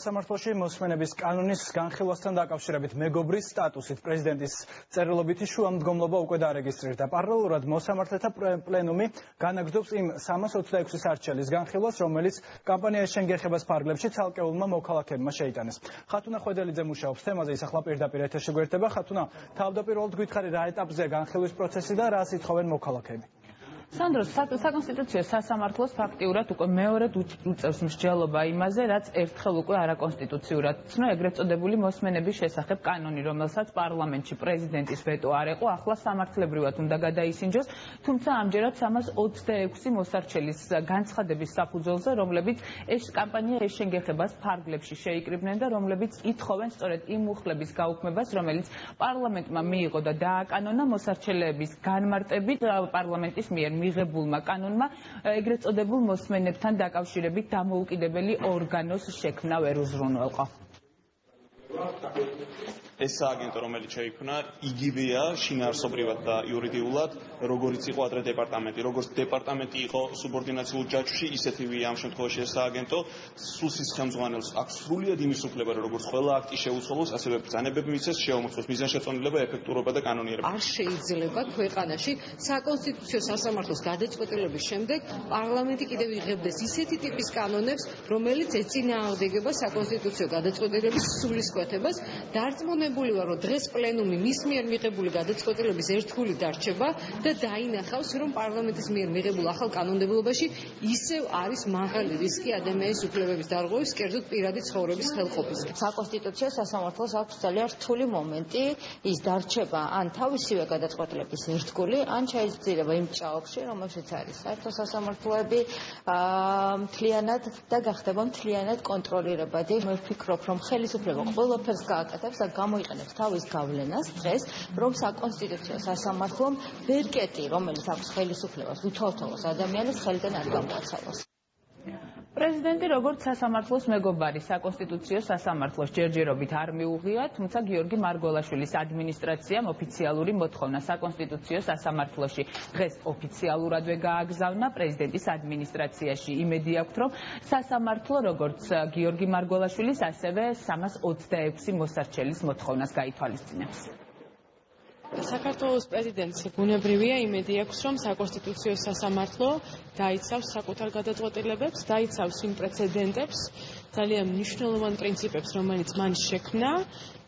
სამართლოში მოსმენების კანონის განხილვასთან დაკავშირებით მეგობრის სტატუსით პრეზიდენტის წერილობითი შუამდგომლობა უკვე დარეგისტრირდა. პარალელურად მოსამართლეთა პლენუმი განაგრძობს იმ 326 არჩელის განხილვას, რომელიც კამპანიის შენგეხებას ფარგლებში ცალკეულმა მოქალაქეებმა შეიტანეს. ხათუნა ხვედელიძე მუშაობს თემაზე, ის ახლა პირდაპირ ეთერში გვერდება. ხათუნა, თავდაპირველად გითხარი რა ეტაპზეა განხილვის პროცესი და რას ითხოვენ მოქალაქეები? სანდრო, საკონსტიტუციო სასამართლოს ფაქტიურად უკვე მეორედ უწევს მსჯელობა იმაზე, რაც ერთხელ უკვე არაკონსტიტუციურად ცნო, ეგრეთ წოდებული მოსმენების შესახებ კანონი, რომელსაც პარლამენტში პრეზიდენტის ვეტო არ ეყო, ახლა სამართლებრივად უნდა გადაისინჯოს, თუმცა ამჯერად 326 მოსარჩელის განცხადების საფუძველზე, რომლებიც ეს კამპანია ეს შენგეხებას ფარგლებში შეიკრიბნენ და რომლებიც ითხოვენ სწორედ იმ მუხლების გაუქმებას, რომელიც პარლამენტმა მიიღო და დააკანონა მოსარჩელეების განმარტებით პარლამენტის მიერ მიღებულმა კანონმა ეგრეთ წოდებულ მოსმენებთან დაკავშირებით დამოუკიდებელი ორგანოს შექმნა ვერ უზრუნველყო. ეს სააგენტო, რომელიც შეიქმნა, იგივეა შინაარსობრივად და იურიდიულად, როგორიც იყო ადრე დეპარტამენტი. როგორც დეპარტამენტი იყო სუბორდინაციულ ჯაჭვში, ისეთივეა ამ შემთხვევაში ეს სააგენტო. სუსის ხელმძღვანელს აქვს სრულიად იმის უფლება, როგორც ყველა აქტი შეუცვალოს, ასევე ბრძანებები მისცეს, შეუმოწმოს მიზანშეწონილება, ეფექტურობა და კანონიერება. არ შეიძლება ქვეყანაში საკონსტიტუციო სასამართლოს გადაწყვეტილების შემდეგ პარლამენტი კიდევ იღებდეს ისეთი ტიპის კანონებს, რომელიც ეწინააღმდეგება საკონსტიტუციო გადაწყვეტილების სულისკვეთებას. დარწმუნებული ვარ, რომ დღეს პლენუმი მის მიერ მიღებული გადაწყვეტილების ერთგული დარჩება და დაინახავს, რომ პარლამენტის მიერ მიღებულ ახალ კანონმდებლობაში ისევ არის მაღალი რისკი ადამიანის უფლებების დარღვევის, კერძოდ პირადი ცხოვრების ხელყოფის. საკონსტიტუციო სასამართლოს აქვს ძალიან რთული მომენტი, ის დარჩება ან თავისივე გადაწყვეტილების ერთგული, ან ჩაიძირება იმ ჭაობში, რომელშიც არის საერთო სასამართლოები მთლიანად და გახდება მთლიანად კონტროლირებადი. მე ვფიქრობ, რომ ხელისუფლება ყველაფერს გააკეთებს და გამოიყენებს თავის გავლენას დღეს, რომ საკონსტიტუციო სასამართლომ ვერკეტი, რომელიც აქვს ხელისუფლებას, უთვალთვალოს ადამიანის ხელიდან არ გამოაცალოს. პრეზიდენტი როგორც სასამართლოს მეგობარი საკონსტიტუციო სასამართლოს ჯერჯერობით არ მიუღია, თუმცა გიორგი მარგველაშვილის ადმინისტრაციამ ოფიციალური მოთხოვნა საკონსტიტუციო სასამართლოში დღეს ოფიციალურადვე გააგზავნა. პრეზიდენტის ადმინისტრაციაში იმედი აქვთ, რომ სასამართლო როგორც გიორგი მარგველაშვილის, ასევე 326 მოსარჩელის მოთხოვნას გაითვალისწინებს. საქართველოს პრეზიდენტს ბუნებრივია იმედი აქვს, რომ საკონსტიტუციო სასამართლო დაიცავს საკუთარ გადაწყვეტილებებს, დაიცავს იმ პრეცედენტებს, ძალიან მნიშვნელოვან პრინციპებს, რომელიც მან შექმნა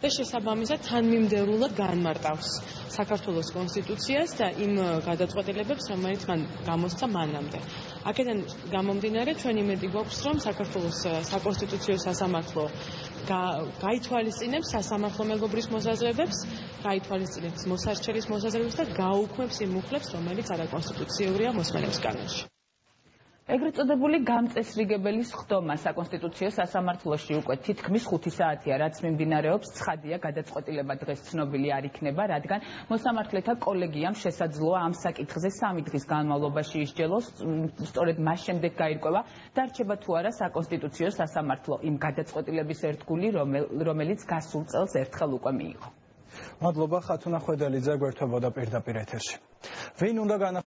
და შესაბამისად თანმიმდევრულად განმარტავს საქართველოს კონსტიტუციას და იმ გადაწყვეტილებებს, რომელიც მან გამოსცა მანამდე. აქედან გამომდინარე, ჩვენ იმედი გვაქვს, რომ საქართველოს საკონსტიტუციო სასამართლო გაითვალისწინებს სასამართლო მეგობრის მოსაზრებებს, გაითვალისწინებს მოსარჩელის მოსაზრებებს და გაუქმებს იმ მუხლებს, რომელიც არაკონსტიტუციურია მოსმენების კანონში. ეგრეთ წოდებული გამწესრიგებელი სხდომა საკონსტიტუციო სასამართლოში უკვე თითქმის 5 საათია, რაც მიმდინარეობს. ცხადია, გადაწყვეტილება დღეს ცნობილი არ იქნება, რადგან მოსამართლეთა კოლეგიამ შესაძლოა ამ საკითხზე 3 დღის განმავლობაში ისჯელოს, სწორედ მას შემდეგ გაირკვევა, დარჩება თუ არა საკონსტიტუციო სასამართლო იმ გადაწყვეტილების ერთგული, რომელიც გასულ წელს ერთხელ უკვე მიიღო. მადლობა ხათუნა ხვედელიძე, გვერდებოდა პირდაპირ ეთერში. ვინ უნდა